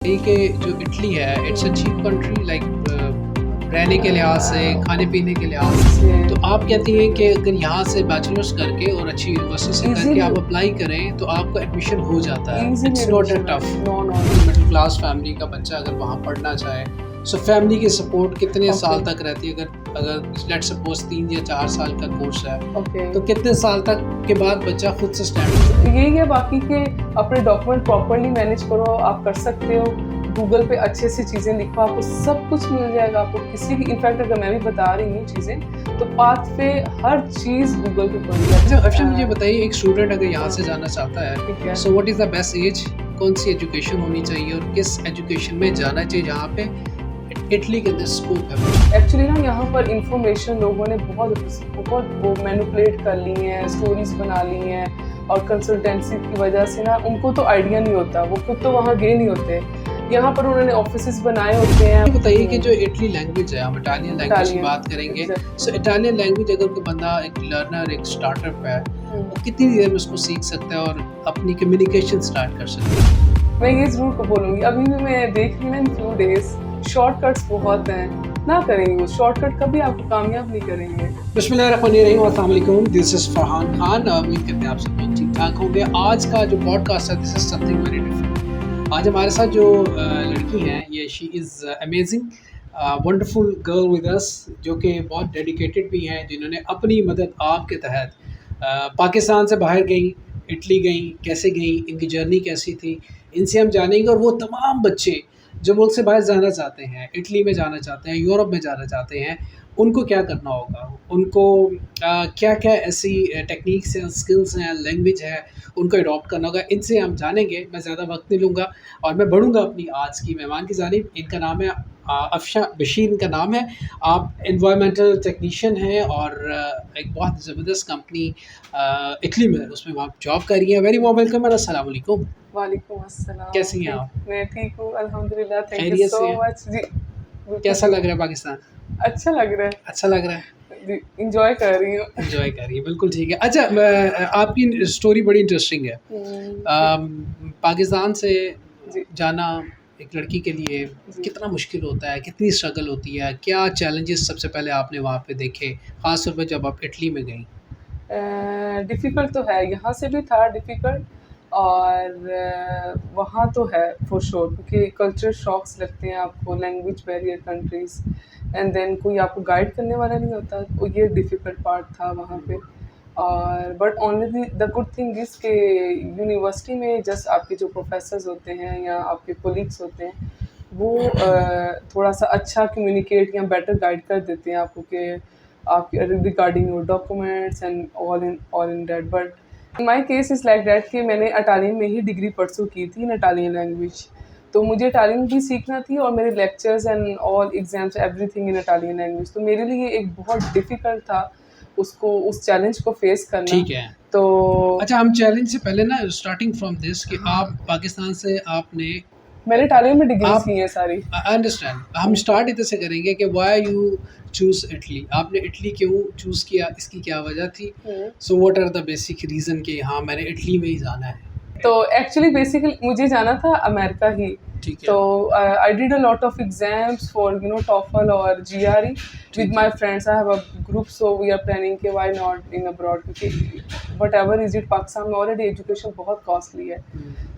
ये कि जो इटली है it's a cheap country like रहने के लिहाज से, खाने पीने के लिहाज से। तो आप कहती हैं कि अगर यहाँ से बैचलर्स करके और अच्छी यूनिवर्सिटी से करके आप इजीली अप्लाई करें तो आपका एडमिशन हो जाता है। Easily it's not a admission tough. No no middle class family का बच्चा अगर वहाँ पढ़ना चाहे, सो फैमिली की सपोर्ट कितने ओके साल तक रहती है? अगर अगर लेट्स सपोज 3 या 4 साल का कोर्स है, ओके तो कितने साल तक के बाद बच्चा खुद से स्टैंड होता यही है बाकी के अपने डॉक्यूमेंट प्रॉपरली मैनेज करो आप कर सकते हो गूगल पे अच्छे से चीज़ें लिखो आपको सब कुछ मिल जाएगा आपको किसी भी इनफैक्ट अगर मैं भी बता रही हूँ चीज़ें तो पाथ पे हर चीज़ गूगल पे पड़ है? अच्छा अफशन मुझे जाए बताइए, एक स्टूडेंट अगर यहाँ से जाना चाहता है, ठीक है so what is the best age? कौन सी एजुकेशन होनी चाहिए और किस एजुकेशन में जाना चाहिए जहाँ पे इटली के अंदर स्कोप है? एक्चुअली ना यहाँ पर इंफॉर्मेशन लोगों ने बहुत बहुत वो मैनिपुलेट कर ली हैं स्टोरीज बना ली हैं और कंसल्टेंसी की वजह से ना उनको तो आइडिया नहीं होता वो खुद तो वहाँ गए नहीं होते यहाँ पर उन्होंने ऑफिसेस बनाए होते हैं ये बताइए कि जो इटली लैंग्वेज है, हम इटालियन लैंग्वेज की इटालियन बात करेंगे। एग्जैक्ट सो इटालियन लैंग्वेज अगर कोई बंदा एक लर्नर, एक स्टार्टअप है, वो कितनी देर में उसको सीख सकता है और अपनी कम्युनिकेशन स्टार्ट कर सकता है? मैं ये ज़रूर बोलूँगी अभी भी मैं देख रही हूँ ना इन फ्यू डेज शॉर्टकट्स बहुत हैं ना करेंगे वो शॉर्टकट कभी आपको कामयाब नहीं करेंगे बिस्मिल्लाहिर्रहमानिर्रहीम, अस्सलाम वालेकुम, दिस इज़ फरहान खान। उम्मीद करते हैं आप सब लोग ठीक ठाक होंगे। आज का जो पॉडकास्ट है, this is something very different. आज हमारे साथ जो लड़की हैं, ये she is amazing wonderful girl with us, जो कि बहुत डेडिकेटेड भी हैं, जिन्होंने अपनी मदद आपके तहत पाकिस्तान से बाहर गई, इटली गई, कैसे गई, इनकी जर्नी कैसी थी, इनसे हम जानेंगे। और वो तमाम बच्चे जो मुल्क से बाहर जाना चाहते हैं, इटली में जाना चाहते हैं, यूरोप में जाना चाहते हैं, उनको क्या करना होगा? उनको क्या-क्या ऐसी टेक्निक्स हैं, स्किल्स हैं, लैंग्वेज है, उनको अडॉप्ट करना होगा। इनसे हम जानेंगे। मैं ज़्यादा वक्त नहीं लूँगा और मैं बढ़ूँगा अपनी आज की मेहमान की जानिब। इनका नाम है अफशा बशीर, इनका नाम है। आप एनवायरमेंटल टेक्नीशियन हैं और एक बहुत ज़बरदस्त कंपनी इटली में, उसमें आप जॉब कर रही हैं। वेरी वार्म वेलकम एंड अस्सलाम वालेकुम। वालेकुम अस्सलाम कैसी हैं आप? मैं ठीक हूँ अल्हम्दुलिल्लाह थैंक यू खैरियत सो से हैं? मच जी बिल्कुल कैसा लग ठीक रहा है पाकिस्तान? अच्छा लग रहा अच्छा लग रहा है? है जी इंजॉय कर रही हूँ एन्जॉय कर रही है, बिल्कुल ठीक है। अच्छा, आपकी स्टोरी बड़ी इंटरेस्टिंग है। जी पाकिस्तान से जी जाना एक लड़की के लिए जी कितना मुश्किल होता है, कितनी स्ट्रगल होती है? क्या चैलेंजेस सबसे पहले आपने वहाँ पे देखे, ख़ास तौर पे जब आप इटली में गईं? डिफ़िकल्ट तो है यहाँ से भी था डिफ़िकल्ट और वहाँ तो है फॉर श्योर क्योंकि कल्चर शॉक्स लगते हैं आपको language barrier countries and then कोई आपको गाइड करने वाला नहीं होता तो ये डिफ़िकल्ट पार्ट था वहाँ पे और but only the good thing is के यूनिवर्सिटी में जस्ट आपके जो प्रोफेसर्स होते हैं या आपके कोलीग्स होते हैं वो थोड़ा सा अच्छा कम्युनिकेट या बेटर गाइड कर देते हैं आपको कि आपके regarding your documents and all in that but in my case is like that कि मैंने इटालियन में ही डिग्री परसू की थी इन इटालियन लैंग्वेज तो मुझे इटालियन भी सीखना थी और मेरे lectures and all exams everything in Italian language तो मेरे लिए एक बहुत डिफ़िकल्ट था उसको उस चैलेंज को फेस करना ठीक है। तो अच्छा, हम चैलेंज से पहले ना स्टार्टिंग फ्रॉम दिस कि आप पाकिस्तान से आपने मैंने इटालियन में डिग्रीज आप की हैं सारी आई अंडरस्टैंड। हम स्टार्ट इधर से करेंगे कि व्हाई यू चूज़ इटली? आपने इटली क्यों चूज़ किया? इसकी क्या वजह थी? Hmm. So what are the basic reason कि हाँ, मैंने इटली में ही जाना है? तो एक्चुअली बेसिकली मुझे जाना था अमेरिका ही ठीक तो है, I did a lot of exams for TOEFL और जीआरई विद ठीक माय है। Friends I have a group so we are planning के व्हाई नॉट इन अब्रॉड क्योंकि whatever is it Pakistan में ऑलरेडी एजुकेशन बहुत कॉस्टली है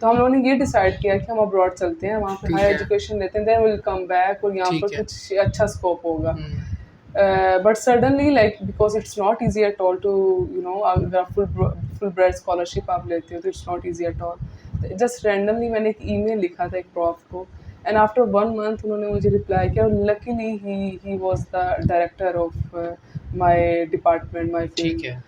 तो हम लोगों ने ये डिसाइड किया कि हम अब्रॉड चलते हैं वहाँ पे ठीक हाई है, एजुकेशन लेते हैं देन विल कम बैक और यहाँ ठीक पर है। कुछ अच्छा स्कोप होगा हुँ, but suddenly like because it's not easy at all to अगर आप फुल ब्रेड स्कॉलरशिप आप लेते हो तो it's not easy at all just randomly मैंने एक ईमेल लिखा था एक प्रॉफ को एंड आफ्टर 1 मंथ उन्होंने मुझे रिप्लाई किया और luckily he was the director of my department my ठीक फील्ड है।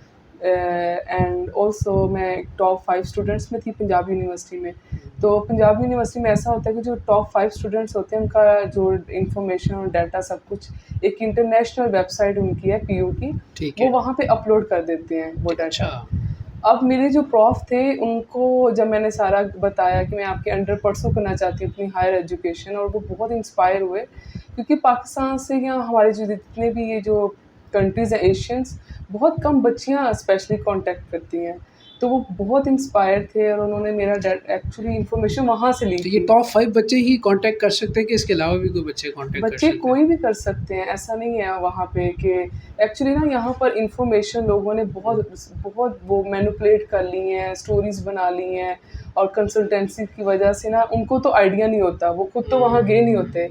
एंड ऑल्सो मैं टॉप 5 स्टूडेंट्स में थी पंजाब यूनिवर्सिटी में तो पंजाब यूनिवर्सिटी में ऐसा होता है कि जो टॉप 5 स्टूडेंट्स होते हैं उनका जो इंफॉर्मेशन और डाटा सब कुछ एक इंटरनेशनल वेबसाइट उनकी है पीयू की ठीक वो है। वहाँ पे अपलोड कर देते हैं वो अच्छा, डाटा अब मेरे जो प्रॉफ थे उनको जब मैंने सारा बताया कि मैं आपके अंडर परसू करना चाहती हूँ अपनी हायर एजुकेशन और वो बहुत इंस्पायर हुए क्योंकि पाकिस्तान से या हमारे जो जितने भी ये जो कंट्रीज़ हैं एशियंस बहुत कम बच्चियाँ स्पेशली कांटेक्ट करती हैं तो वो बहुत इंस्पायर थे और उन्होंने मेरा एक्चुअली इन्फॉर्मेशन वहाँ से ली तो ये थी। टॉप 5 बच्चे ही कॉन्टैक्ट कर सकते हैं कि इसके अलावा भी कोई बच्चे कॉन्टैक्ट कर बच्चे सकते हैं? कोई भी कर सकते हैं, ऐसा नहीं है वहाँ पे कि एक्चुअली ना यहाँ पर इन्फॉर्मेशन लोगों ने बहुत बहुत वो मैनिपुलेट कर ली हैं, स्टोरीज़ बना ली हैं और कंसल्टेंसी की वजह से ना उनको तो आइडिया नहीं होता, वो खुद तो वहाँ गए नहीं होते।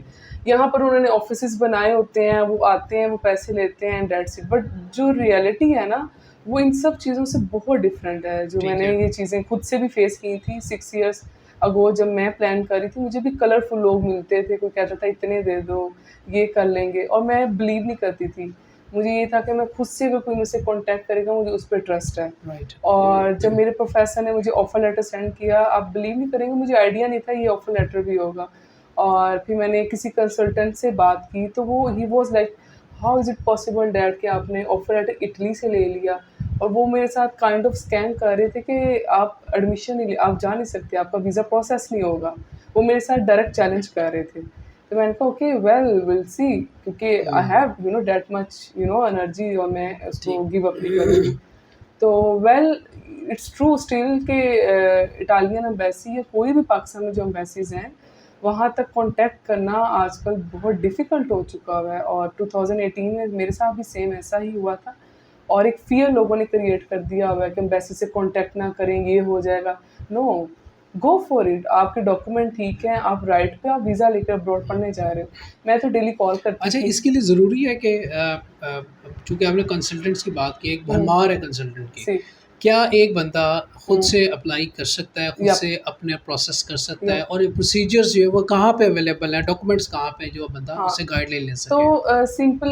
यहाँ पर उन्होंने ऑफिसेज़ बनाए होते हैं, वो आते हैं, वो पैसे लेते हैं एंड दैट्स इट। बट जो रियलिटी है ना, वो इन सब चीज़ों से बहुत डिफरेंट है। जो ठीक मैंने है। ये चीज़ें खुद से भी फेस की थी 6 इयर्स अगो जब मैं प्लान कर रही थी, मुझे भी कलरफुल लोग मिलते थे, कोई कहता था इतने दे दो, ये कर लेंगे और मैं बिलीव नहीं करती थी। मुझे ये था कि मैं खुद से अगर कोई मुझसे कॉन्टैक्ट करेगा, मुझे उस पे ट्रस्ट है। राइट। और जब मेरे प्रोफ़ेसर ने मुझे ऑफ़र लेटर सेंड किया, आप बिलीव नहीं करेंगे, मुझे आइडिया नहीं था ये ऑफ़र लेटर भी होगा। और फिर मैंने किसी कंसल्टेंट से बात की, तो वो he was like, how is it possible dad कि आपने ऑफ़र लेटर इटली से ले लिया? और वो मेरे साथ काइंड ऑफ स्कैम कर रहे थे कि आप एडमिशन नहीं ले, आप जा नहीं सकते, आपका वीज़ा प्रोसेस नहीं होगा। वो मेरे साथ डायरेक्ट चैलेंज कर रहे थे। तो मैंने कहा ओके वेल विल सी, क्योंकि I have that much energy और मैं उसको ठीक। गिव अप नहीं करूँगी। तो वेल इट्स ट्रू स्टिल के इटालियन एम्बेसी या कोई भी पाकिस्तान में जो एम्बेसीज़ हैं, वहाँ तक कॉन्टैक्ट करना आजकल बहुत डिफ़िकल्ट हो चुका हुआ है। और 2018 में मेरे साथ भी सेम ऐसा ही हुआ था और एक फ़ियर लोगों ने क्रिएट कर दिया हुआ है कि एम्बेसी से कॉन्टैक्ट ना करें, ये हो जाएगा। No, go for it. आपके डॉक्यूमेंट ठीक हैं, आप राइट पे, आप वीज़ा लेकर अब्रॉड पढ़ने जा रहे हो। मैं तो डेली कॉल करती अच्छा, थी। इसके लिए ज़रूरी है कि चूँकि आपने कंसल्टेंट्स की बात की, एक हुँ, भरमार है कंसल्टेंट की। सी क्या एक बंदा खुद हुँ, से अप्लाई कर सकता है, खुद यप, से अपने प्रोसेस कर सकता है यप, और ये प्रोसीजर्स जो है वो कहाँ पे अवेलेबल हैं, डॉक्यूमेंट्स कहाँ पे जो बंदा हाँ। उससे गाइडलाइन ले तो सके? सिंपल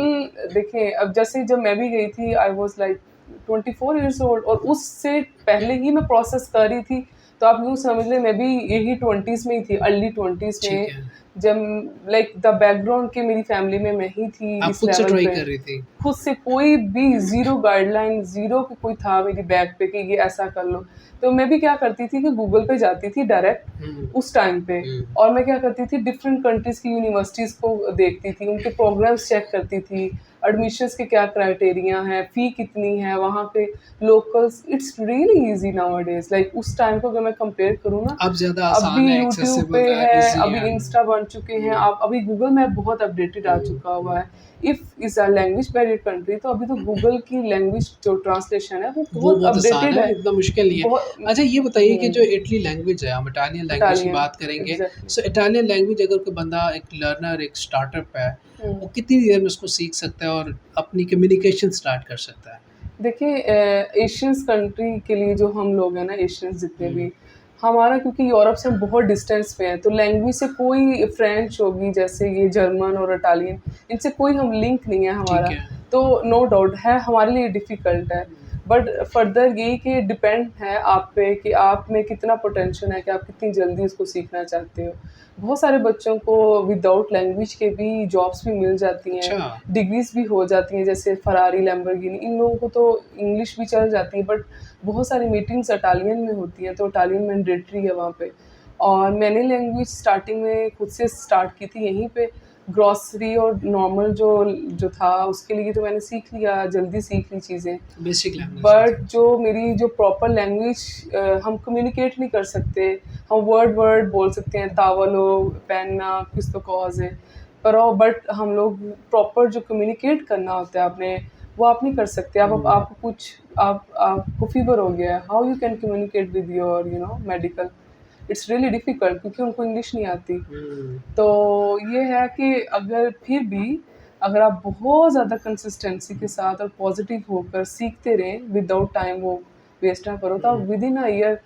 देखिए, अब जैसे जब मैं भी गई थी I was like 24 years old और उससे पहले ही मैं प्रोसेस कर रही थी। तो आप यूँ समझ लें मैं भी यही 20s में ही थी, अर्ली 20s ठीक में, है। जब लाइक द बैकग्राउंड कि मेरी फैमिली में मैं ही थी आप इस खुद से लेवल ट्राई पे। कर रही थी? खुद से कोई भी ज़ीरो गाइडलाइन, ज़ीरो कि कोई था मेरी बैक पे कि ये ऐसा कर लो। तो मैं भी क्या करती थी कि गूगल पे जाती थी डायरेक्ट हुँ, उस टाइम पे हुँ। और मैं क्या करती थी डिफरेंट कंट्रीज़ की यूनिवर्सिटीज़ को देखती थी, उनके प्रोग्राम्स चेक करती थी, एडमिशन्स के क्या क्राइटेरिया हैं, फ़ी कितनी है, वहाँ पे locals. It's really easy nowadays, like उस टाइम को अगर मैं कंपेयर करूँ ना, अब ज़्यादा अभी आसान है, यूट्यूब पे एक्सेसिबल है, है, ईज़ी अभी है। इंस्टा बन चुके हैं, हुँ, आप अभी गूगल मैप बहुत अपडेटेड आ हुँ, चुका हुआ हुँ। है। If is a language barrier country, तो अभी तो गूगल की लैंग्वेज जो ट्रांसलेशन है वो वो बहुत बहुत आसान अपडेटेड है, है। इतना मुश्किल नहीं है। बहुत अच्छा, ये बताइए कि जो हुँ, इटली लैंग्वेज है, हम इटालियन लैंग्वेज की इटालियन बात करेंगे। एग्ज़ैक्टली। सो इटालियन लैंग्वेज अगर कोई बंदा एक लर्नर, एक स्टार्टअप है, हुँ। वो कितनी देर में उसको सीख सकता है और अपनी कम्युनिकेशन स्टार्ट कर सकता है? देखिए एशियंस कंट्री के लिए जो हम लोग हैं ना, एशियंस जितने हुँ, भी, हमारा क्योंकि यूरोप से हम बहुत डिस्टेंस पे हैं, तो लैंग्वेज से कोई फ्रेंच होगी जैसे ये जर्मन और इटालियन, इनसे कोई हम लिंक नहीं है ठीक हमारा। है। तो नो डाउट है हमारे लिए डिफ़िकल्ट है। बट फर्दर यही कि डिपेंड है आप पे कि आप में कितना पोटेंशियल है कि आप कितनी जल्दी उसको सीखना चाहते हो। बहुत सारे बच्चों को विदाउट लैंग्वेज के भी जॉब्स भी मिल जाती हैं, अच्छा। डिग्रीज़ भी हो जाती हैं, जैसे फरारी, लैम्बोर्गिनी, इन लोगों को तो इंग्लिश भी चल जाती है, बट बहुत सारी मीटिंग्स इटालियन में होती हैं, तो इटालियन मैंडेटरी है वहाँ पे। और मैंने लैंग्वेज स्टार्टिंग में खुद से स्टार्ट की थी यहीं पे, ग्रॉसरी और नॉर्मल जो जो था उसके लिए तो मैंने सीख लिया, जल्दी सीख ली चीज़ें। बेसिक लैंग्वेज है। बट जो मेरी जो प्रॉपर लैंग्वेज, हम कम्युनिकेट नहीं कर सकते। हम वर्ड वर्ड बोल सकते हैं, तावलो, पेन्ना, क्विस्तो कॉज़ है, पर बट हम लोग प्रॉपर जो कम्युनिकेट करना होता है आपने, वो आप नहीं कर सकते। आप हुँ, आपको कुछ आपको फ़ीवर हो गया है, how you can communicate with your medical? It's really difficult क्योंकि उनको इंग्लिश नहीं आती। हुँ। तो ये है कि अगर फिर भी अगर आप बहुत ज़्यादा कंसिस्टेंसी के साथ और पॉजिटिव होकर सीखते रहें विदाउट टाइम वो वेस्ट ना करो, तो आप हुँ। विद इन अ ईयर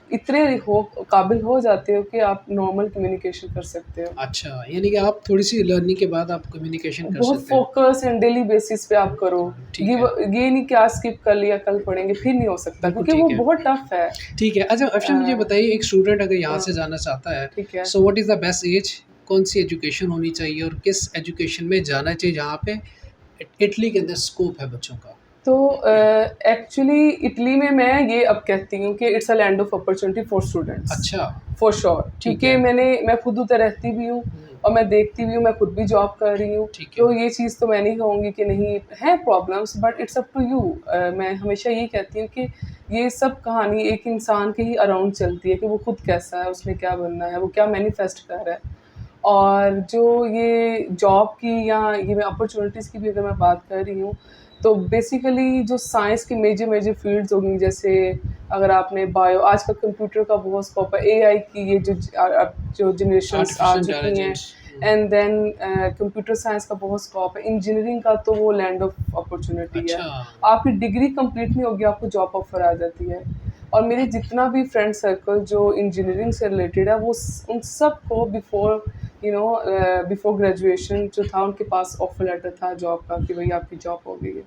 इतने हो काबिल हो जाते हो कि आप नॉर्मल कम्युनिकेशन कर सकते हो। अच्छा, यानी कि आप थोड़ी-सी लर्निंग के बाद आप कम्युनिकेशन कर बहुत सकते हैं। फोकस एंड डेली बेसिस पे आप करो। ठीक गिव है, ये नहीं कि आज स्किप कर लिया कल पढ़ेंगे, फिर नहीं हो सकता बिल्कुल क्योंकि वो ठीक है। बहुत टफ है। ठीक है। अच्छा, अफ़शन मुझे बताइए, एक स्टूडेंट अगर यहाँ हाँ, से जाना चाहता है, ठीक है। So what is the best age? कौन-सी एजुकेशन होनी चाहिए और किस एजुकेशन में जाना चाहिए जहाँ पे इटली के अंदर स्कोप है बच्चों का? तो एक्चुअली इटली में मैं ये अब कहती हूँ कि it's a land of opportunity for students अच्छा, फॉर श्योर, ठीक क्योंकि है। मैं खुद उधर रहती भी हूँ हुँ, और मैं देखती भी हूँ, मैं खुद भी जॉब कर रही हूँ। ठीक है। तो ये चीज़ तो मैं नहीं कहूँगी कि नहीं है problems, but it's up to you. मैं हमेशा ये कहती हूँ कि ये सब कहानी एक इंसान के ही अराउंड चलती है कि वो खुद कैसा है, उसने क्या बनना है, वो क्या मैनिफेस्ट कर रहा है। और जो ये जॉब की या ये मैं अपॉर्चुनिटीज़ की भी अगर मैं बात कर रही हूँ, तो बेसिकली जो साइंस की मेजर फ़ील्ड्स होंगी, जैसे अगर आपने बायो, आजकल कंप्यूटर का बहुत स्कोप है, एआई की ये जो जनरेशन्स आ आर्टिफ़िशियल चुकी हैं, intelligence. Hmm, and then computer science का बहुत स्कोप है। इंजीनियरिंग का तो वो लैंड ऑफ अपॉर्चुनिटी है। अच्छा। आपकी डिग्री कंप्लीट नहीं होगी, आपको जॉब ऑफ़र आ जाती है। और मेरे जितना भी फ्रेंड सर्कल जो इंजीनियरिंग से रिलेटेड है, वो उन सबको बिफोर ग्रेजुएशन जो था, उनके पास ऑफर लेटर था जॉब का कि भाई आपकी जॉब हो गई है।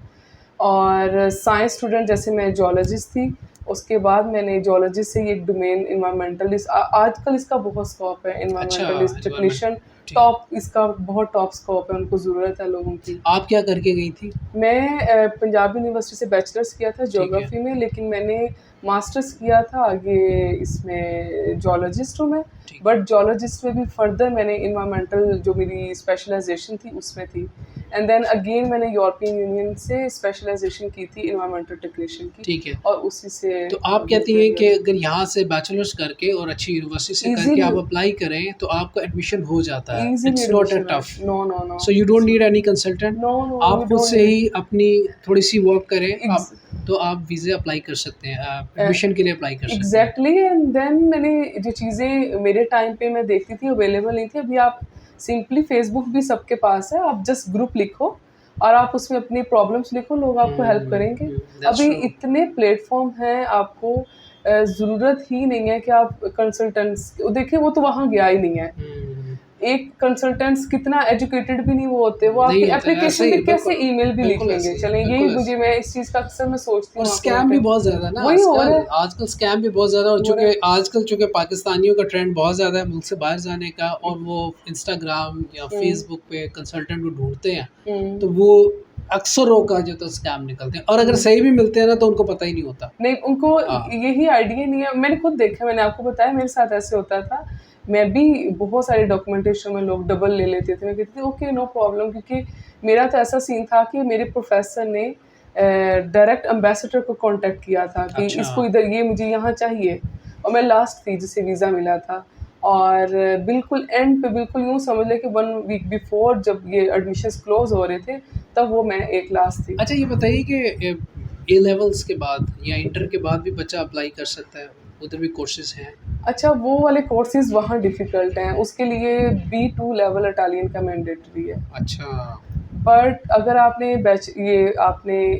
और साइंस स्टूडेंट, जैसे मैं जोलॉजिस्ट थी, उसके बाद मैंने जोलॉजी से ही एक डोमेन इन्वायरमेंटलिस्ट, आजकल इसका बहुत स्कोप है, अच्छा, इन्वायरमेंटलिस्ट एनवायरनमेंट। टेक्नीशियन, ठीक। टॉप इसका बहुत टॉप स्कोप है, उनको ज़रूरत है लोगों की। आप क्या करके गई थी? मैं पंजाब यूनिवर्सिटी से बैचलर्स किया था ठीक है, ज्योग्राफी में, लेकिन मैंने मास्टर्स किया था आगे इसमें, जोलॉजिस्ट हूँ मैं। ठीक है। बट जोलॉजिस्ट में भी फर्दर मैंने इन्वायरमेंटल जो मेरी स्पेशलाइजेशन थी उसमें थी, एंड देन अगेन मैंने यूरोपियन यूनियन से स्पेशलाइजेशन की थी इन्वायरमेंटल टेक्नीशियन की, ठीक है। और उसी से तो आप कहती हैं कि अगर यहाँ से बैचलर्स करके और अच्छी यूनिवर्सिटी से करके इजीली आप अप्लाई करें, तो आपका एडमिशन हो जाता है। Easily it's not a admission है। Tough. No no no, so you don't need any consultant. No no, आप यू खुद डोंट से नीड। ही अपनी थोड़ी-सी वर्क करें, आप तो आप वीज़े अप्लाई कर सकते हैं, एडमिशन के लिए अप्लाई कर सकते हैं। एग्जैक्टली, एंड देन मैंने जो चीज़ें मेरे टाइम पे मैं देखती थी अवेलेबल नहीं थी, अभी आप सिंपली फेसबुक भी सबके पास है, आप जस्ट ग्रुप लिखो और आप उसमें अपनी प्रॉब्लम्स लिखो, लोग आपको हेल्प करेंगे। दैट्स अभी ट्रू। इतने प्लेटफॉर्म हैं, आपको ज़रूरत ही नहीं है कि आप कंसल्टेंट्स देखिए, वो तो वहाँ गया ही नहीं है। हुँ, एक कंसल्टेंट्स कितना एजुकेटेड भी नहीं वो होते, वो नहीं आपकी होता है, ऐसे एप्लीकेशन ही पे कैसे बिल्कुल, ईमेल भी बिल्कुल लिखेंगे, ऐसे ही, चलें यही बिल्कुल ऐसे मुझे, ही। मैं इस चीज़ का अक्सर मैं सोचती और हूँ वहाँ पे स्कैम बैठे, भी बहुत ज़्यादा है ना वही हो रहा आजकल। है, आजकल स्कैम भी बहुत ज़्यादा, और हो रहा चूँकि है। आजकल चूँकि पाकिस्तानियों का ट्रेंड बहुत ज़्यादा है मुल्क से बाहर जाने का, और वो इंस्टाग्राम या हुँ, फ़ेसबुक पे कंसल्टेंट को ढूँढते हैं, तो हुँ, वो अक्सरों का जो तो स्कैम निकलते हैं, और अगर हुँ। सही भी मिलते हैं ना, तो उनको पता ही नहीं होता। नहीं, उनको हाँ। यही आइडिया नहीं है, मैंने खुद देखा, मैंने आपको बताया मेरे साथ ऐसे होता था। मैं भी बहुत सारी डॉक्यूमेंटेशन में लोग डबल ले लेते थे, मैं कहती थी ओके नो प्रॉब्लम, क्योंकि मेरा तो ऐसा सीन था कि मेरे प्रोफ़ेसर ने डायरेक्ट एम्बेसडर को कॉन्टैक्ट किया था कि अच्छा। इसको इधर, ये मुझे यहाँ चाहिए, और मैं लास्ट थी जिसे वीज़ा मिला था। और बिल्कुल एंड पे, बिल्कुल यूँ समझ लें कि 1 वीक बिफ़ोर जब ये एडमिशन्स क्लोज़ हो रहे थे, तब वो मैं एक लास्ट थी। अच्छा, ये बताइए कि ए लेवल्स के बाद या इंटर के बाद भी बच्चा अप्लाई कर सकता है? उधर भी कोर्सेज़ हैं? अच्छा, वो वाले कोर्सेज़ वहाँ डिफ़िकल्ट हैं, उसके लिए B2 लेवल इटालियन का मैंडेटरी है। अच्छा, बट अगर आपने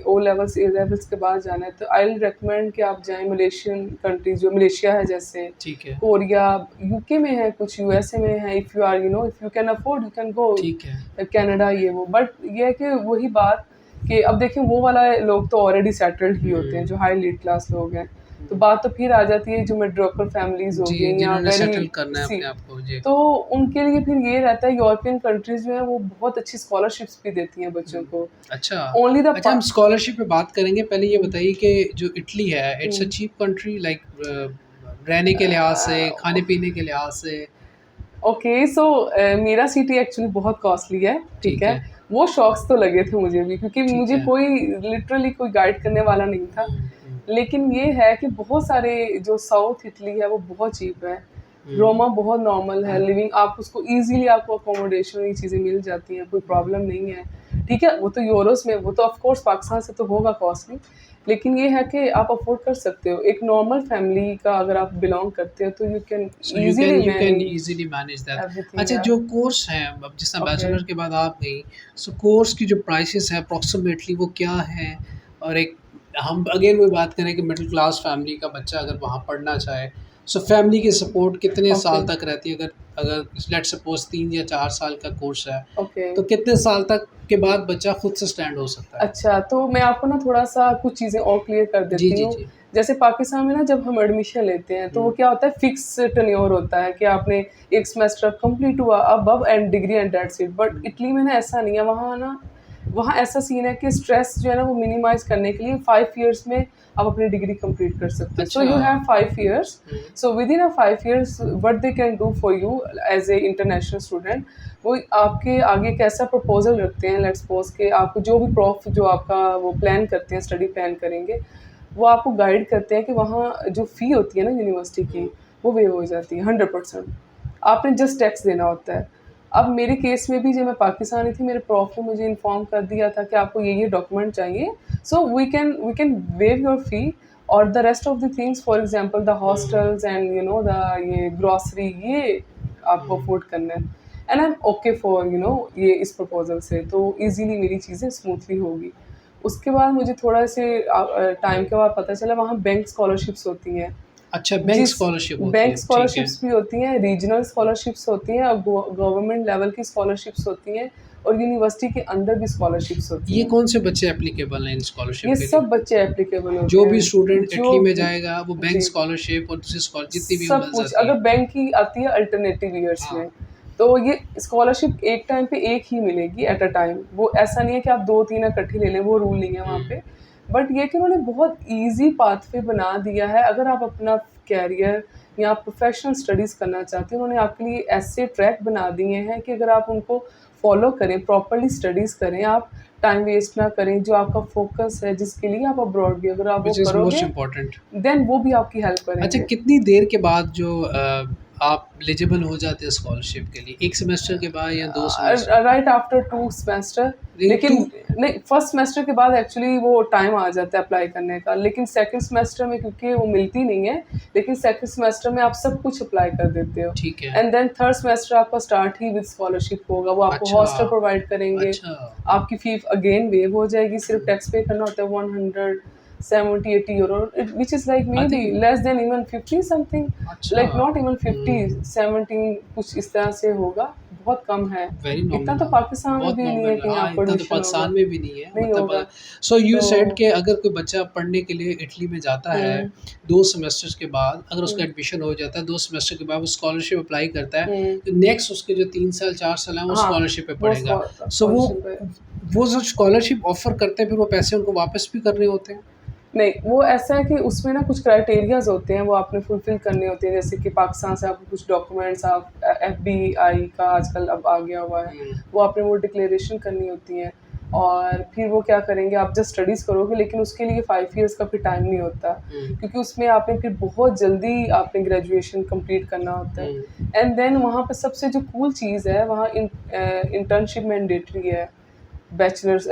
ओ लेवल्स, ए लेवल्स के बाद जाना है, तो आई विल रिकमेंड कि आप जाएँ मलेशियन कंट्रीज़, जो मलेशिया है जैसे, ठीक है, कोरिया, यूके में है कुछ, यूएसए में है, if you are if you can afford, you can go ठीक है। कनाडा, ये वो। बट ये है कि वही बात कि अब देखिए, वो वाला लोग तो ऑलरेडी सेटल्ड ही होते हैं, हुँ, जो हाई एलीट क्लास लोग हैं। तो हुँ। बात तो फिर आ जाती है जो मेडियोक्रे फैमिलीज़ हो जी, गई या जिन्होंने वेरी सेटल करना है सी, अपने आप को। जी। तो उनके लिए फिर ये रहता है, यूरोपियन कंट्रीज़ जो है वो बहुत अच्छी स्कॉलरशिप्स भी देती हैं बच्चों हुँ, को। अच्छा। ओनली द अच्छा, हम स्कॉलरशिप पे बात करेंगे, पहले ये हुँ, बताइए कि जो इटली है, it's a hmm. Cheap country, like रहने के लिहाज से, खाने-पीने के लिहाज से? ओके, सो मेरा सिटी एक्चुअली बहुत कॉस्टली है, ठीक ठीक है? है, वो शॉक्स तो लगे थे मुझे भी, क्योंकि ठीक मुझे है। कोई लिटरली कोई गाइड करने वाला नहीं था। हुँ, हुँ, लेकिन ये है कि बहुत सारे जो साउथ इटली है वो बहुत चीप है। हुँ, रोमा बहुत नॉर्मल है, हुँ, लिविंग आप उसको ईज़िली, आपको अकोमोडेशन ये चीज़ें मिल जाती हैं, कोई हुँ। प्रॉब्लम नहीं है। ठीक है, वो तो यूरोज़ में, वो तो ऑफ़ कोर्स पाकिस्तान से तो होगा कॉस्टली, लेकिन ये है कि आप अफ़ोर्ड कर सकते हो। एक नॉर्मल फैमिली का अगर आप बिलॉन्ग करते हो, तो you can so easily you can manage easily manage that. Everything, अच्छा, या जो कोर्स हैं, अब जिस तरह ओके। बैचलर के बाद आप गई, सो कोर्स की जो प्राइसेस है अप्रॉक्सिमेटली वो क्या हैं? और एक हम अगेन वही बात करें कि मिडिल क्लास फैमिली का बच्चा अगर वहाँ पढ़ना चाहे, सो फैमिली की सपोर्ट कितने ओके, साल तक रहती है? अगर अगर लेट्स सपोज़ 3 या 4 साल का कोर्स है, ओके। तो कितने साल तक के बाद बच्चा खुद से स्टैंड हो सकता है? अच्छा, तो मैं आपको ना थोड़ा-सा कुछ चीज़ें और क्लियर कर जी, देती जी, हूँ। जी। जैसे पाकिस्तान में ना जब हम एडमिशन लेते हैं, तो वो हुँ, क्या होता है, फिक्स टेन्योर होता है कि आपने एक सेमेस्टर कंप्लीट हुआ, अब and degree and that's it. But hmm, Italy में ना ऐसा नहीं है, वहाँ ना वहाँ ऐसा सीन है कि स्ट्रेस जो है ना वो मिनिमाइज करने के लिए 5 इयर्स में आप अपनी डिग्री कंप्लीट कर सकते हैं। सो यू अच्छा। Have 5 years, hmm. So within a 5 years what they can do for you as a international student, वो आपके आगे कैसा प्रपोजल रखते हैं। लेट्स सपोज के आपको जो भी प्रॉफ जो आपका वो प्लान करते हैं, स्टडी प्लान करेंगे, वो आपको गाइड करते हैं कि वहाँ जो फ़ी होती है ना यूनिवर्सिटी की, वो वेव हो जाती है 100%। आपने जस्ट टैक्स देना होता है। अब मेरे केस में भी जब मैं पाकिस्तानी थी, मेरे प्रॉफ ने मुझे इन्फॉर्म कर दिया था कि आपको ये डॉक्यूमेंट चाहिए, so we can waive your fee और the rest of the things, for example the hostels and you know the ये ग्रोसरी, ये आपको हुँ। अफोर्ड करना है। And I am okay for you know ये इस प्रपोजल से, तो ईज़िली मेरी चीज़ें स्मूथली होगी। उसके बाद मुझे थोड़ा से टाइम के बाद पता चला वहाँ बैंक स्कॉलरशिप्स होती हैं। अच्छा, बैंक जिस स्कॉलरशिप होती बैंक है, ठीक है। स्कॉलरशिप्स भी होती हैं, रीजनल स्कॉलरशिप्स होती हैं और गवर्नमेंट लेवल की स्कॉलरशिप्स होती हैं और यूनिवर्सिटी के अंदर भी स्कॉलरशिप्स होती ये हैं। कौन से बच्चे एप्लीकेबल हैं इन स्कॉलरशिप ये के सब लिए? बच्चे एप्लीकेबल होते जो हैं। भी स्टूडेंट जो इटली में जाएगा वो बैंक जी। स्कॉलरशिप और दूसरी स्कॉलर जितनी भी वो सब मिल कुछ जाती अगर है। बैंक की आती है अल्टरनेटिव ईयर्स हाँ। में, तो ये स्कॉलरशिप एक टाइम पे एक ही मिलेगी एट अ टाइम। वो ऐसा नहीं है कि आप 2-3 इकट्ठी ले लें, वो रूल नहीं है वहाँ हुँ। पे। बट ये कि उन्होंने बहुत ईज़ी पाथवे बना दिया है। अगर आप अपना करियर या प्रोफेशनल स्टडीज़ करना चाहते हैं, उन्होंने आपके लिए ऐसे ट्रैक बना दिए हैं कि अगर आप उनको फॉलो करें, प्रॉपर्ली स्टडीज़ करें, आप टाइम वेस्ट ना करें, जो आपका फ़ोकस है, जिसके लिए आप अब्रॉड भी अगर आप वो व्हिच इज़ मोस्ट करोगे, इम्पोर्टेंट। देन वो भी आपकी हेल्प अच्छा, करेंगे। कितनी देर के बाद जो आप एलिजिबल हो जाते हैं स्कॉलरशिप के लिए? 1 सेमेस्टर के बाद या 2 सेमेस्टर? Right after 2 semester. लेकिन लेकिन नहीं, फर्स्ट सेमेस्टर के बाद एक्चुअली वो टाइम आ जाता है अप्लाई करने का, लेकिन सेकंड सेमेस्टर में क्योंकि वो मिलती नहीं है, लेकिन सेकंड सेमेस्टर में आप सब कुछ अप्लाई कर देते हो। ठीक है। एंड देन थर्ड सेमेस्टर आपका स्टार्ट ही विद स्कॉलरशिप होगा। वो आपको अच्छा, हॉस्टल प्रोवाइड करेंगे, अच्छा। आपकी फी अगेन वेव हो जाएगी, सिर्फ टैक्स पे करना होता है 170-80 euro, which is like I maybe think less than even 50 something, अच्छा। like not even 50, हुँ। 17 कुछ इस तरह से होगा। बहुत कम है। वेरी इतना तो नॉमिनल, पाकिस्तान में बहुत भी नहीं है नॉमिनल। कि हाँ, यहाँ इतना पर तो एडमिशन होगा, पाकिस्तान में भी नहीं है, नहीं मतलब होगा। सो यू सेड तो कि अगर कोई बच्चा पढ़ने के लिए इटली में जाता है, हुँ, 2 सेमेस्टर्स के बाद अगर उसका हुँ, एडमिशन हो जाता है, 2 सेमेस्टर के बाद वो स्कॉलरशिप अप्लाई करता है, हुँ। तो नेक्स्ट उसके जो 3 साल, 4 साल हैं, वो हाँ, स्कॉलरशिप पे वो पढ़ेगा। सो स्कॉलरशिप है। वो जो स्कॉलरशिप ऑफ़र करते हैं, फिर वो पैसे उनको वापस भी करने होते हैं? नहीं, वो ऐसा है कि उसमें ना कुछ क्राइटेरियाज़ होते हैं, वो आपने फुलफ़िल करने होते हैं। जैसे कि पाकिस्तान से आपको कुछ डॉक्यूमेंट्स, आप एफबीआई का आजकल अब आ गया हुआ है, हुँ, वो आपने वो डिक्लेरेशन करनी होती है। और फिर वो क्या करेंगे, आप जस्ट स्टडीज़ करोगे, लेकिन उसके लिए 5 इयर्स का फिर टाइम नहीं होता, हुँ, क्योंकि उसमें आपने फिर बहुत जल्दी आपने ग्रेजुएशन कंप्लीट करना होता है। हुँ। एंड देन वहाँ पे सबसे जो कूल चीज़ है, वहाँ इंटर्नशिप मैंडेटरी है। बैचलर्स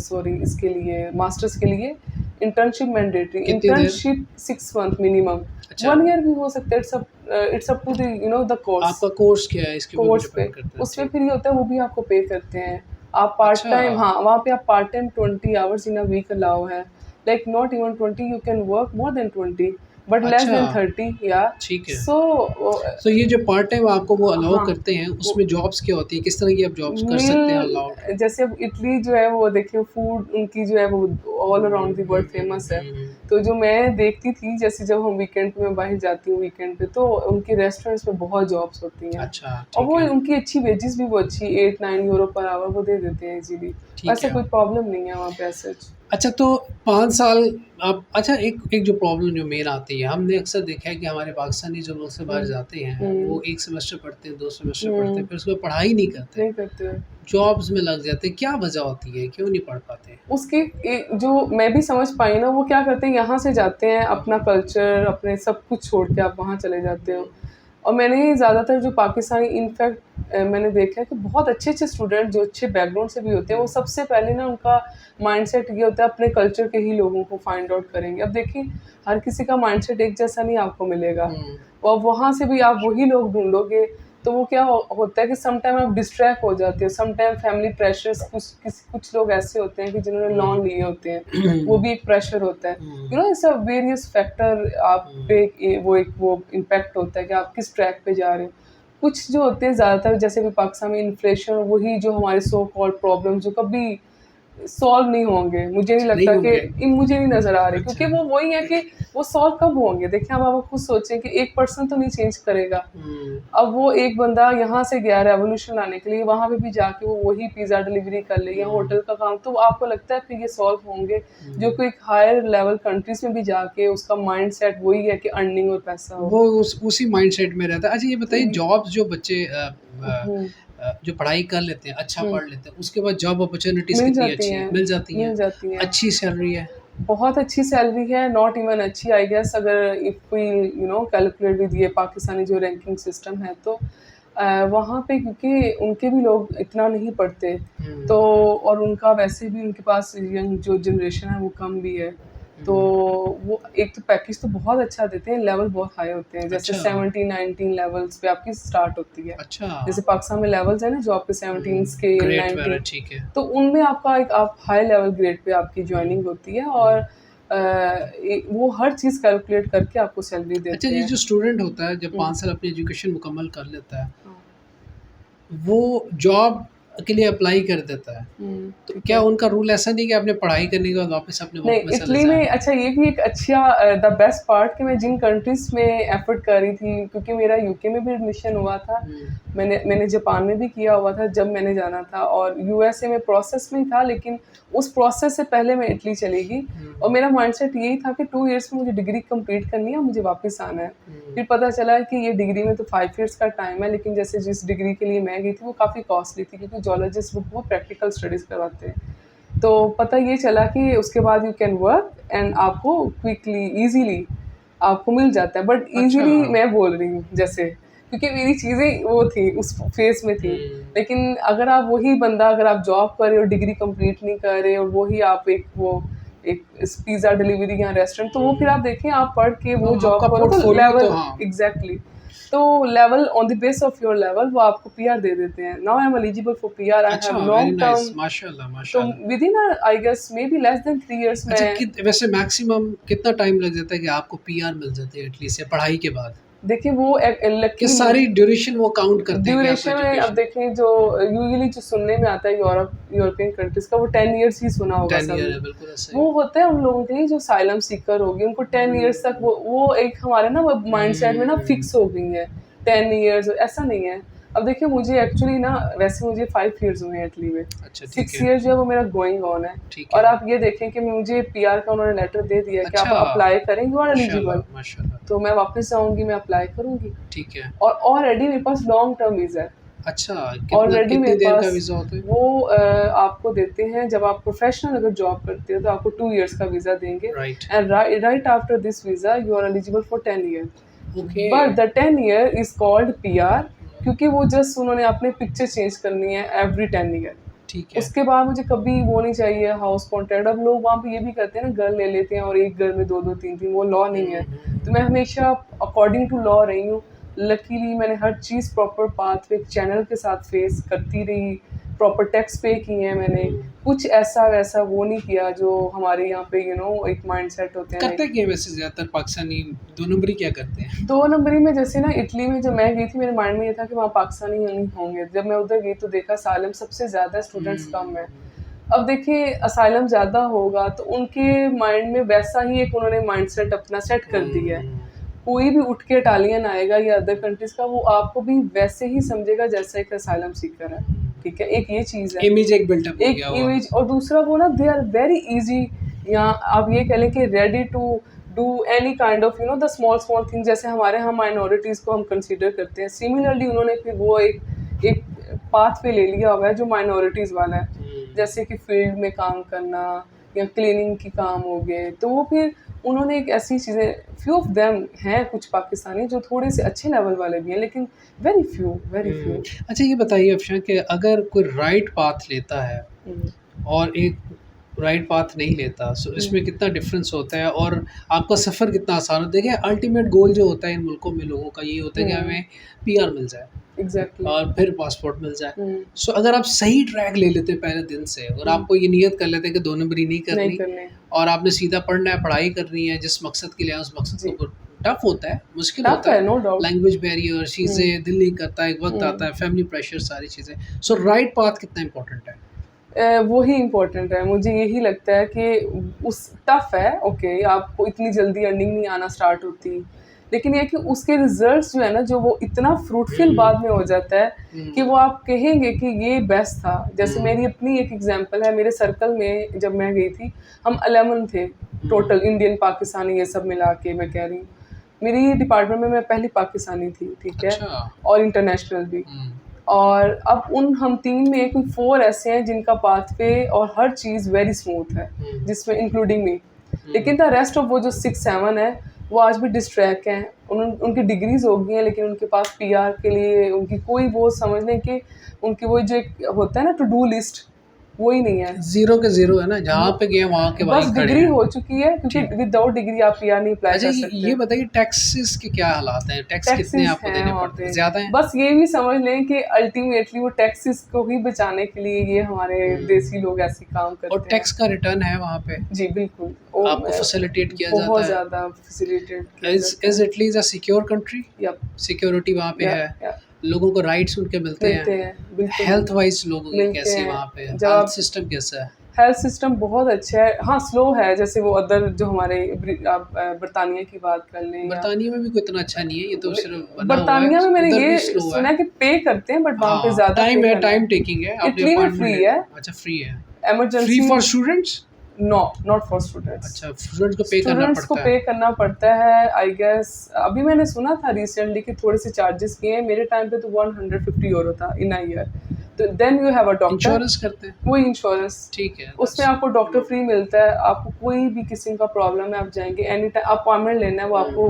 सॉरी, इसके लिए मास्टर्स के लिए इंटर्नशिप मैंडेटरी, कितनी देर? इंटर्नशिप 6 मंथ मिनिमम, अच्छा, 1 ईयर भी हो सकता है। It's up to the you know the course, आपका कोर्स क्या है? इसके ऊपर भी कोर्स पे। डिपेंड करता है। उसमें ठीक। फिर ये होता है, वो भी आपको पे करते हैं। आप पार्ट अच्छा, टाइम, हाँ, वहाँ पे आप part time 20 hours in a week allow है। Like not even 20, you can work more than 20 but less अच्छा, देन 30, या ठीक है। सो तो ये जो पार्ट टाइम आपको वो अलाउ हाँ, करते हैं, वो उसमें जॉब्स क्या होती हैं? किस तरह की आप जॉब्स कर सकते हैं अलाउड? मील, जैसे अब इटली जो है वो देखिए, फूड उनकी जो है वो all hmm, around the hmm, world hmm, famous है। हुँ, हुँ। तो जो मैं देखती थी, जैसे जब हम वीकेंड पे मैं बाहर जाती हूँ वीकेंड पे, तो उनके रेस्टोरेंट्स में बहुत जॉब्स होती हैं अच्छा, और ठीक वो है, उनकी अच्छी वेजेस भी वो अच्छी 8-9 यूरो पर आवर वो दे देते हैं इजीली। ठीक ऐसा है। कोई प्रॉब्लम नहीं है वहाँ पे एज सच। अच्छा, तो 5 साल आप अच्छा, एक एक जो प्रॉब्लम जो मेन आती है, हमने अक्सर देखा है कि हमारे पाकिस्तानी जो लोग से बाहर हुँ, जाते हैं, वो हुँ, 1 सेमेस्टर पढ़ते हैं, 2 सेमेस्टर पढ़ते हैं, हुँ, फिर उसके बाद पढ़ाई नहीं करते, नहीं करते हैं। जॉब्स में लग जाते हैं। क्या वजह होती है? क्यों नहीं पढ़ पाते? उसकी जो मैं भी समझ पाई ना, वो क्या करते हैं, यहाँ से जाते हैं, हुँ, अपना कल्चर, अपने सब कुछ छोड़ के आप वहाँ चले जाते हुँ, हो। और मैंने ज़्यादातर जो पाकिस्तानी, इनफैक्ट मैंने देखा है कि बहुत अच्छे-अच्छे स्टूडेंट जो अच्छे बैकग्राउंड से भी होते हैं, वो हुँ, सबसे पहले ना उनका माइंडसेट ये होता है, अपने कल्चर के ही लोगों को फाइंड आउट करेंगे। अब देखिए, हर किसी का माइंडसेट एक जैसा नहीं आपको मिलेगा। हुँ, और वहाँ से भी आप वही लोग ढूँढोगे, तो वो क्या होता है कि सम टाइम आप डिस्ट्रैक्ट हो जाते हो, सम टाइम फैमिली प्रेशर्स, कुछ लोग ऐसे होते हैं कि जिन्होंने हुँ, लोन लिए होते हैं, वो हुँ, भी एक प्रेशर होता है। हुँ, you know, it's a various factor आप हुँ, पे, वो इम्पैक्ट होता है कि आप किस ट्रैक पे जा रहे हो। कुछ जो होते हैं ज़्यादातर, जैसे भी पाकिस्तान में इन्फ्लेशन, वही जो हमारे सो कॉल्ड प्रॉब्लम जो कभी सॉल्व नहीं होंगे, मुझे नहीं नहीं लगता कि होंगे। मुझे नहीं नज़र आ रहे, अच्छा, क्योंकि वो वही है कि वो सॉल्व कब होंगे? देखिए अब आप खुद सोचें कि एक पर्सन तो नहीं चेंज करेगा। अब वो एक बंदा यहाँ से गया रेवोल्यूशन लाने के लिए, वहाँ पे भी जाके वो वही पिज़्ज़ा डिलीवरी कर ले या होटल का काम, तो आपको लगता है फिर ये सॉल्व होंगे? जो कोई एक हायर लेवल कंट्रीज़ में भी जाके उसका माइंडसेट वही है कि अर्निंग और पैसा हो। वो उसी माइंडसेट में रहता है। अच्छा ये बताइए, जॉब्स जो बच्चे हुँ, जो पढ़ाई कर लेते हैं, अच्छा हुँ। पढ़ लेते हैं, उसके बाद जॉब अपॉर्च्युनिटीज़ मिल कितनी जाती अच्छी हैं? हैं, मिल जाती हैं, मिल जाती हैं। अच्छी सैलरी है? बहुत अच्छी सैलरी है, नॉट इवन अच्छी आई गेस, अगर इफ वी कैलकुलेट विद ये पाकिस्तानी जो रैंकिंग सिस्टम है तो वहाँ पे क्योंकि उनके भी लोग इतना नहीं पढ़ते, तो और उनका वैसे भी उनके पास यंग जो जनरेशन है वो कम भी है, तो वो एक तो पैकेज तो बहुत अच्छा देते हैं, लेवल बहुत हाई होते हैं, जैसे अच्छा, 17-19 लेवल्स पे आपकी स्टार्ट होती है। अच्छा। जैसे पाकिस्तान में लेवल्स है ना जॉब के 17 स्केल ग्रेट 19, वगैरह, ठीक है। तो उनमें आपका एक आप हाई लेवल ग्रेड पे आपकी जॉइनिंग होती है और वो हर चीज़ कैलकुलेट करके आपको सैलरी अच्छा, देते ये हैं। जो स्टूडेंट होता है, जब हुँ, 5 साल अपनी एजुकेशन मुकम्मल कर लेता है, हाँ, वो जॉब के लिए अप्लाई कर देता है, तो ठीक क्या है। उनका रूल ऐसा नहीं कि आपने पढ़ाई करने के बाद वापस अपने नहीं, मुल्क में चले इटली जाएँ? में अच्छा ये भी एक अच्छा द बेस्ट पार्ट कि मैं जिन कंट्रीज़ में एफर्ट कर रही थी क्योंकि मेरा यूके में भी एडमिशन हुआ था, हुँ, मैंने जापान में भी किया हुआ था जब मैंने जाना था और यूएसए में प्रोसेस में ही था, लेकिन उस प्रोसेस से पहले मैं इटली चली गई और हुँ, मेरा माइंडसेट यही था कि 2 इयर्स में मुझे डिग्री कंप्लीट करनी है और मुझे वापस आना है। हुँ। फिर पता चला कि ये डिग्री में तो 5 इयर्स का टाइम है, लेकिन जैसे जिस डिग्री के लिए मैं गई थी वो काफ़ी कॉस्टली थी क्योंकि जियोलॉजिस्ट वो बहुत प्रैक्टिकल स्टडीज़ करवाते हैं। तो पता ये चला कि उसके बाद यू कैन वर्क एंड आपको क्विकली ईज़िली आपको मिल जाता है, बट अच्छा। ईज़िली मैं बोल रही हूँ जैसे, क्योंकि मेरी चीज़ें वो थी उस फ़ेज़ में थी। हुँ, लेकिन अगर आप वही बंदा अगर आप जॉब कर रहे हो, डिग्री कंप्लीट नहीं कर रहे और वही आप एक पिज़्ज़ा डिलीवरी या रेस्टोरेंट, तो वो फिर आप देखें आप पढ़ के वो हाँ, जॉब आपका करो तो पोर्टफोलियो तो लेवल हाँ। एग्ज़ैक्टली, तो level on the base of your level वो आपको पीआर दे देते हैं। Now I am eligible for PR, I अच्छा, have very long nice, term, माशाल्लाह, तो माशाल्लाह। Within I guess maybe less than 3 years अच्छा, में। कित वैसे मैक्सिमम कितना टाइम लग जाता है कि आपको पीआर मिल जाती है एटलीस्ट, या पढ़ाई के बाद? देखिए वो कि लकीली सारी ड्यूरेशन वो काउंट करते हैं कि आपका ड्यूरेशन में अब एजुकेशन? देखें जो यूजुअली जो सुनने में आता है यूरोपियन कंट्रीज का वो 10 इयर्स ही सुना होगा 10 ईयर सबने। है, बिल्कुल ऐसा ही वो है। होता है उन लोगों के लिए जो साइलम सीकर हो गए, उनको 10 इयर्स तक वो एक हमारे ना वो माइंडसेट में ना हुँ, फिक्स हो गई है 10 इयर्स, ऐसा नहीं है। अब देखिए मुझे एक्चुअली ना वैसे मुझे 5 इयर्स हुए हैं इटली में, अच्छा, ठीक 6 है, इयर्स जो है वो मेरा गोइंग ऑन है। ठीक और है। आप ये देखें कि मुझे पीआर का उन्होंने लेटर दे दिया कि आप अच्छा, अप्लाई करें, यू आर माशाल्लाह, एलिजिबल, माशाल्लाह, तो मैं वापस जाऊंगी, मैं अप्लाई करूंगी ठीक है। और ऑलरेडी मेरे पास लॉन्ग टर्म वीज़ा है। अच्छा, कितना ऑलरेडी कितनी मेरे देर का पास वीज़ा होता है? वो आपको देते हैं जब आप प्रोफेशनल अगर जॉब करते हो तो आपको 2 इयर्स का वीज़ा देंगे right, and right after this visa you are eligible for 10 year, okay. But the 10 year is called PR, क्योंकि वो जस्ट उन्होंने अपने पिक्चर चेंज करनी है एवरी 10 ईयर। ठीक है। उसके बाद मुझे कभी वो नहीं चाहिए हाउस कॉन्ट्रैक्ट। अब लोग वहाँ पे ये भी करते हैं ना, घर ले लेते हैं और एक घर में 2-2 3-3, वो लॉ नहीं है। तो मैं हमेशा अकॉर्डिंग टू लॉ रही हूँ। लकीली मैंने हर चीज़ प्रॉपर पाथ वे चैनल के साथ फेस करती रही, प्रॉपर टैक्स पे किए हैं मैंने। कुछ ऐसा-वैसा वो नहीं किया जो हमारे यहाँ पे एक माइंडसेट होते हैं करते लाइक क्या हैं वैसे ज़्यादातर पाकिस्तानी, 2 नंबरी क्या करते हैं? 2 नंबरी में। जैसे ना इटली में जब मैं गई थी मेरे माइंड में ये था कि वहाँ पाकिस्तानी नहीं होंगे। जब मैं उधर गई तो देखा असाइलम सबसे ज़्यादा स्टूडेंट्स कम है। अब देखिए असाइलम ज़्यादा होगा तो उनके माइंड में वैसा ही एक उन्होंने माइंडसेट अपना सेट कर दिया है। कोई भी उठ के इटालियन आएगा या अदर कंट्रीज़ का, वो आपको भी वैसे ही समझेगा जैसा एक असाइलम सीकर है। ठीक है? एक ये चीज़ है। इमेज एक बिल्डअप हो एक गया हुआ। इमेज, और दूसरा वो ना दे आर वेरी ईज़ी, या आप ये कह लें कि ready to do any kind of the small small thing, जैसे हमारे यहाँ माइनॉरिटीज़ को हम कंसीडर करते हैं। सिमिलरली उन्होंने फिर वो एक पाथ वे ले लिया हुआ है जो माइनॉरिटीज़ वाला है। जैसे कि फील्ड में काम करना या क्लीनिंग की काम हो गए, तो वो फिर उन्होंने एक ऐसी चीज़ें, फ्यू ऑफ देम हैं कुछ पाकिस्तानी जो थोड़े से अच्छे लेवल वाले भी हैं, लेकिन वेरी फ्यू, वेरी फ्यू। अच्छा ये बताइए अफशान कि अगर कोई राइट पाथ लेता है हुँ, और एक राइट पाथ नहीं लेता, सो इसमें कितना डिफरेंस होता है और आपका सफ़र कितना आसान होता है? देखिए अल्टीमेट गोल जो होता है इन मुल्कों में लोगों का, ये होता है कि हमें पीआर मिल जाए एग्ज़ैक्टली। और फिर पासपोर्ट मिल जाए। हुँ, सो अगर आप सही ट्रैक ले लेते हैं पहले दिन से और आपको ये नियत कर लेते हैं कि 2 नंबरी नहीं नहीं करनी करने। और आपने सीधा पढ़ना है, पढ़ाई करनी है, जिस मकसद के लिए आए उस मकसद जी, को, टफ होता है, मुश्किल टफ होता है है, नो डाउट। लैंग्वेज बैरियर, चीज़ें दिल नहीं करता है, एक वक्त आता है, फैमिली प्रेशर, सारी चीज़ें। सो राइट पाथ कितना इंपॉर्टेंट है? वही इम्पोर्टेंट है, मुझे यही लगता है कि उस टफ़ है, ओके, आपको इतनी जल्दी अर्निंग नहीं आना स्टार्ट होती, लेकिन ये है कि उसके रिज़ल्ट्स जो है ना, जो वो इतना फ्रूटफुल हुँ, बाद में हो जाता है कि हुँ, वो आप कहेंगे कि ये बेस्ट था। जैसे हुँ, मेरी अपनी एक एग्ज़ाम्पल है, मेरे सर्कल में जब मैं गई थी, हम 11 थे हुँ, टोटल, इंडियन, पाकिस्तानी ये सब मिला के मैं कह रही हूँ। मेरी डिपार्टमेंट में मैं पहली पाकिस्तानी थी, ठीक है? अच्छा, और इंटरनेशनल भी। हुँ, और अब उन हम 3 में कोई 4 ऐसे हैं जिनका पाथवे और हर चीज़ वेरी स्मूथ है, हुँ, जिसमें इंक्लूडिंग मी। हुँ। लेकिन द रेस्ट ऑफ वो जो 6-7 हैं, वो आज भी डिस्ट्रैक्ट हैं। उनकी डिग्रीज़ हो गई हैं, लेकिन उनके पास पीआर के लिए उनकी कोई वो समझ लें कि उनकी वो जो एक होता है ना टू डू लिस्ट, वो ही नहीं है। ज़ीरो के ज़ीरो है ना, जहाँ वो पे गए वहाँ के बस वहीं खड़े डिग्री हैं। हो चुकी है, क्योंकि ठीक। विदाउट डिग्री आप पीआर नहीं अप्लाई अच्छा, कर ये सकते। बताइए टैक्सेस के क्या हालात हैं? टैक्स कितने टैक्सेस आपको हैं देने वहाँ पड़ते पे। हैं? ज़्यादा हैं? बस ये भी समझ लें कि अल्टीमेटली वो टैक्सेस को ही बचाने के लिए ये हमारे हुँ। देसी लोग ऐसे काम और करते हैं। टैक्स का रिटर्न है वहाँ पे? जी, बिल्कुल। वो आपको फैसिलिटेट किया बहुत जाता है? ज़्यादा फैसिलिटेट किया इज़ जाता इज़ है। Italy is a secure country? Yup, security वहाँ पे है? यप, लोगों को राइट्स उनके मिलते हैं? मिलते हैं, बिल्कुल हेल्थ वाइज़ लोगों की मिलते कैसी है हैं। वहाँ पे? जब हेल्थ आप सिस्टम कैसा है? हेल्थ सिस्टम बहुत अच्छा है। हाँ, स्लो है, जैसे वो अदर जो हमारे आप बर्तानिया की बात कर लें, या बर्तानिया में भी कोई इतना अच्छा नहीं है, ये तो सिर्फ़ बना हुआ है, बर्तानिया में मैंने उधर भी ये स्लो है। सुना है कि पे करते हैं, बट वहाँ पे हाँ, ज़्यादा पे करना टाइम है। टेकिंग है, आपने इटली में अपॉइंटमेंट फ्री लेना है, है। अच्छा, फ्री है। Free emergency for students? No, not for students. अच्छा, स्टूडेंट्स को पे करना स्टूडेंट्स को पड़ता है। पे करना पड़ता है, आई गेस। अभी मैंने सुना था रिसेंटली कि थोड़े से चार्जेस किए हैं। मेरे टाइम पे तो 150 यूरो था इन अ ईयर। तो then you have a doctor. Insurance करते हैं? वो इंश्योरेंस, ठीक है, उसमें दैट्स आपको डॉक्टर फ्री मिलता है। आपको कोई भी किस्म का प्रॉब्लम है, आप जाएंगे एनी टाइम, अपॉइंटमेंट लेना है, वो आपको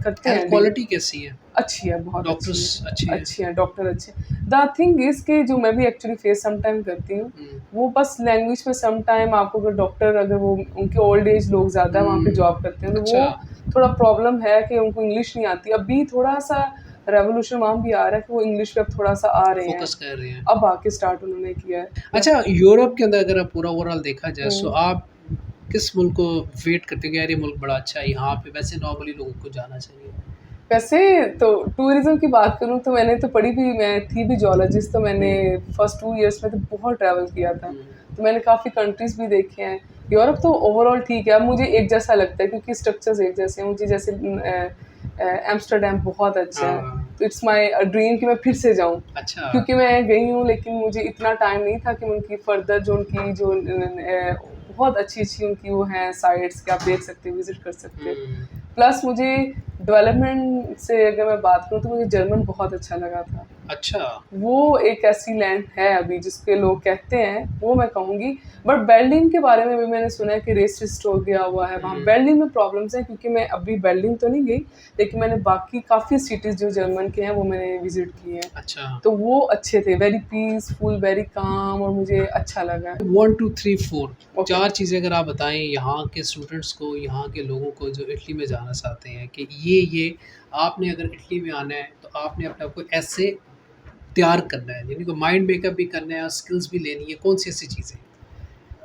करते हेल्थ हैं डील। क्वालिटी कैसी है? अच्छी है, बहुत अच्छी डॉक्टर्स है, अच्छे हैं? अच्छी हैं, डॉक्टर अच्छे हैं। द थिंग इज़ कि जो मैं भी एक्चुअली फेस सम टाइम करती हूँ, हुँ, वो बस लैंग्वेज में सम टाइम आपको, अगर डॉक्टर, अगर वो उनके ओल्ड एज लोग ज़्यादा वहाँ पे हुँ, जॉब करते हैं, तो अच्छा, वो थोड़ा प्रॉब्लम है कि उनको इंग्लिश नहीं आती। अभी थोड़ा-सा रेवोल्यूशन वहाँ भी आ रहा है कि वो इंग्लिश पे अब थोड़ा-सा आ रहे हैं। फ़ोकस कर रहे हैं। अब आके स्टार्ट उन्होंने किया है। या अच्छा, यूरोप के अंदर अगर आप पूरा ओवरऑल देखा जाए, सो हुँ। आप किस मुल्क को वेट करते हो कि यार ये मुल्क बड़ा अच्छा है, यहाँ पे वैसे नॉर्मली लोगों को जाना चाहिए? वैसे तो टूरिज़्म की बात करूँ तो मैंने तो पढ़ी भी, मैं थी भी जियोलॉजिस्ट, तो मैंने हुँ, फर्स्ट 2 इयर्स में तो बहुत ट्रैवल किया था। हुँ, तो मैंने काफ़ी कंट्रीज़ भी देखे हैं। यूरोप तो ओवरऑल ठीक है, अब मुझे एक जैसा लगता है क्योंकि स्ट्रक्चर्स एक जैसे हैं। मुझे जैसे एम्स्टर्डम बहुत अच्छा है, हाँ, तो इट्स माय ड्रीम कि मैं फिर से जाऊँ। अच्छा, क्योंकि मैं गई हूँ, लेकिन मुझे इतना टाइम नहीं था कि मैं उनकी फर्दर जो उनकी जो बहुत अच्छी-अच्छी उनकी वो हैं साइट्स कि आप देख सकते हो, विज़िट कर सकते हो। हुँ, प्लस मुझे डेवलपमेंट से अगर मैं बात करूँ तो मुझे जर्मन बहुत अच्छा लगा था। अच्छा, वो एक ऐसी लैंड है अभी जिसके लोग कहते हैं, वो मैं कहूँगी। बट बर्लिन के बारे में भी मैंने सुना है कि रेसिस्ट हो गया हुआ है वहाँ। हुँ, बर्लिन में प्रॉब्लम्स हैं, क्योंकि मैं अभी बर्लिन तो नहीं गई, लेकिन मैंने बाकी काफ़ी सिटीज़ जो जर्मन के हैं वो मैंने विज़िट किए हैं। अच्छा। तो वो अच्छे थे, वेरी पीसफुल, वेरी काम, और मुझे अच्छा लगा। 1 2 3 4 ओके। 4 चीज़ें अगर आप बताएँ यहाँ के स्टूडेंट्स को, यहाँ के लोगों को जो इटली में जाना चाहते हैं कि ये आपने अगर इटली में आना है, तो आपने अपने आप को ऐसे तैयार करना है, यानी कि माइंड मेकअप भी करना है और स्किल्स भी लेनी है, कौन-सी ऐसी चीज़ें?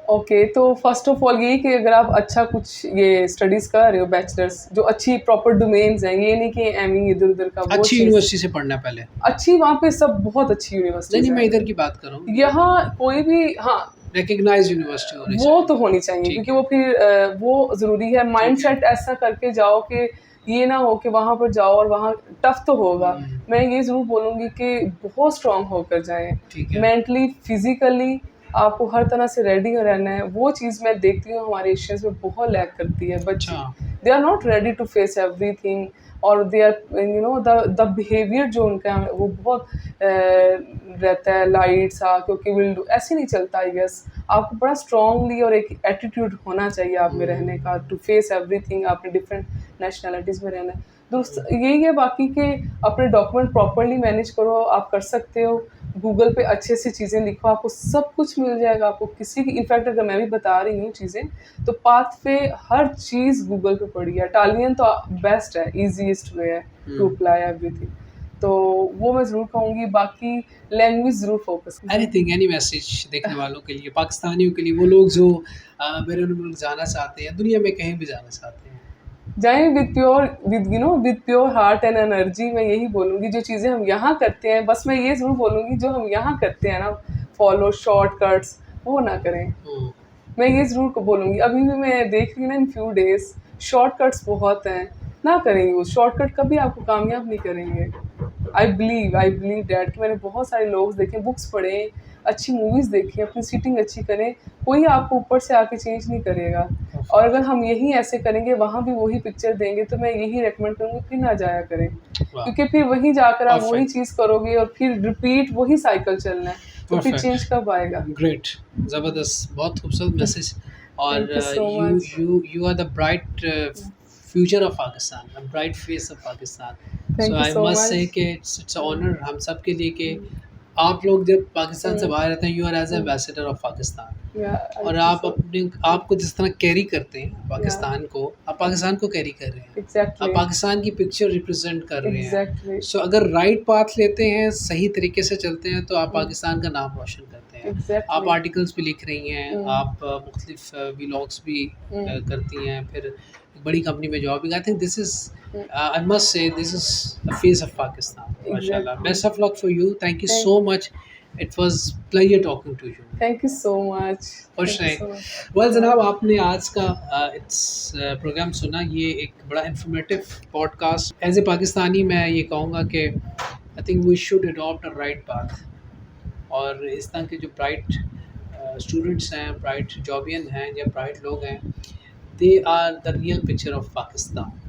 ओके, तो फर्स्ट ऑफ ऑल यही कि अगर आप अच्छा कुछ ये स्टडीज़ कर रहे हो, बैचलर्स जो अच्छी प्रॉपर डोमेन्स हैं, ये नहीं कि एमी इधर-उधर का वो अच्छी चीज़। यूनिवर्सिटी से पढ़ना है पहले। अच्छी वहाँ पे सब बहुत अच्छी नहीं, नहीं, यूनिवर्सिटीज़ मैं हैं। इधर की बात कर रहा हूँ, यहाँ कोई भी, हाँ, रिकॉग्नाइज़्ड यूनिवर्सिटी होनी वो चाहिए। तो होनी चाहिए, ठीक क्योंकि है, वो फिर वो ज़रूरी है। ठीक है। माइंडसेट ऐसा करके जाओ कि ये ना हो कि वहाँ पर जाओ और वहाँ टफ़ तो होगा। हुँ, मैं ये ज़रूर बोलूँगी कि बहुत स्ट्रॉन्ग होकर जाएँ। ठीक है। मेंटली, फिज़िकली आपको हर तरह से रेडी रहना है। वो चीज़ मैं देखती हूँ हमारे एशियंस में बहुत लैक करती है बच्चे। अच्छा, they are not ready to face everything, और they are, you know, the behaviour जो उनका है वो बहुत रहता है लाइट सा, क्योंकि विल डू ऐसे नहीं चलता, आई गेस। आपको बड़ा स्ट्रांगली और एक एटीट्यूड होना चाहिए आप में रहने का, टू फेस एवरीथिंग। आपने डिफरेंट नेशनैलिटीज़ में रहना है। दूसरा यही है बाकी के, अपने डॉक्यूमेंट प्रॉपर्ली मैनेज करो, आप कर सकते हो। गूगल पे अच्छे से चीज़ें लिखो, आपको सब कुछ मिल जाएगा। आपको किसी की, इनफैक्ट अगर मैं भी बता रही हूँ चीज़ें, तो पाथ पे हर चीज़ गूगल पे पड़ी है। इटालियन तो बेस्ट है, ईज़ीएस्ट वे है टू हुँ। Apply everything. तो वो मैं ज़रूर कहूँगी। बाकी लैंग्वेज ज़रूर फ़ोकस कीजिए। एनीथिंग, एनी मैसेज देखने वालों के लिए, पाकिस्तानियों के लिए, वो लोग जो बैरून मुल्क जाना चाहते हैं, दुनिया में कहीं भी जाना चाहते हैं। जाएँ with pure, with you know, with pure heart and energy. मैं यही बोलूँगी, जो चीज़ें हम यहाँ करते हैं, बस मैं ये ज़रूर बोलूँगी, जो हम यहाँ करते हैं ना, फॉलो शॉर्टकट्स, वो ना करें। हम्म, मैं ये ज़रूर को बोलूँगी, अभी भी मैं देख रही हूँ ना इन फ्यू डेज़ शॉर्टकट्स बहुत हैं, ना करें यूज़, शॉर्टकट कभी आपको कामयाब नहीं करेंगे। आई बिलीव दैट कि मैंने बहुत सारे लोग देखे, बुक्स पढ़ें, अच्छी मूवीज़ देखें, अपनी सीटिंग अच्छी करें, कोई आपको ऊपर से आके चेंज नहीं करेगा। और अगर हम यही ऐसे करेंगे, वहाँ भी वही पिक्चर देंगे, तो मैं यही रिकमेंड करूँगी कि ना जाया करें। वाह, क्योंकि फिर वहीं जाकर आप वही परफेक्ट, चीज़ करोगे और फिर रिपीट वही साइकिल चलना है, तो फिर परफेक्ट, चेंज कब आएगा? ग्रेट, ज़बरदस्त, बहुत खूबसूरत मैसेज। और thank you so you much. You you are the bright future of Pakistan, the bright face of Pakistan. So thank you I so must say much. कि इट्स ऑनर हम सब के लिए कि आप लोग जब पाकिस्तान से Mm, बाहर रहते हैं, you are as mm. Ambassador of Pakistan. Yeah, I और think आप so. अपने आपको जिस तरह कैरी करते हैं Yeah, पाकिस्तान को, आप पाकिस्तान को कैरी कर रहे हैं, आप exactly. पाकिस्तान की पिक्चर रिप्रेजेंट कर रहे हैं। Exactly. सो अगर राइट पाथ लेते हैं, सही तरीके से चलते हैं, तो आप Mm, पाकिस्तान का नाम रोशन करते हैं। आप exactly. आर्टिकल्स भी लिख रही हैं, Mm, आप मुख्तलिफ व्लॉग्स भी mm, करती हैं, फिर एक बड़ी कंपनी में जॉब भी। I think this is mm. I must say this is the face of Pakistan. माशाल्लाह, Exactly. Best of luck for you, thank you Thank, so much, it was pleasure talking to you. thank you so much. खुश Thank you रहें। so much. Well Yeah. जनाब, आपने आज का it's programme सुना। ये एक बड़ा informative podcast. As a Pakistani मैं ये कहूँगा कि I think we should adopt a right path. और इस तरह के जो ब्राइट स्टूडेंट्स हैं, ब्राइट जॉबियन हैं या ब्राइट लोग हैं, they are the real picture of Pakistan.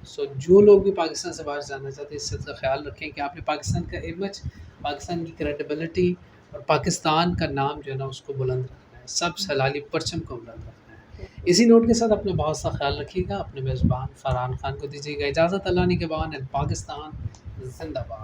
So जो लोग भी पाकिस्तान से बाहर जाना चाहते हैं, इस चीज़ का ख्याल रखें कि आपने पाकिस्तान का इमेज, पाकिस्तान की क्रेडिबिलिटी और पाकिस्तान का नाम जो है ना, उसको बुलंद रखना है, सब सलाली परचम को बुलंद रखना है। इसी नोट के साथ अपना बहुत सा ख्याल रखिएगा। अपने मेज़बान फरहान खान को दीजिएगा इजाज़त। अल्लाह ने के बाद, पाकिस्तान जिंदाबाद।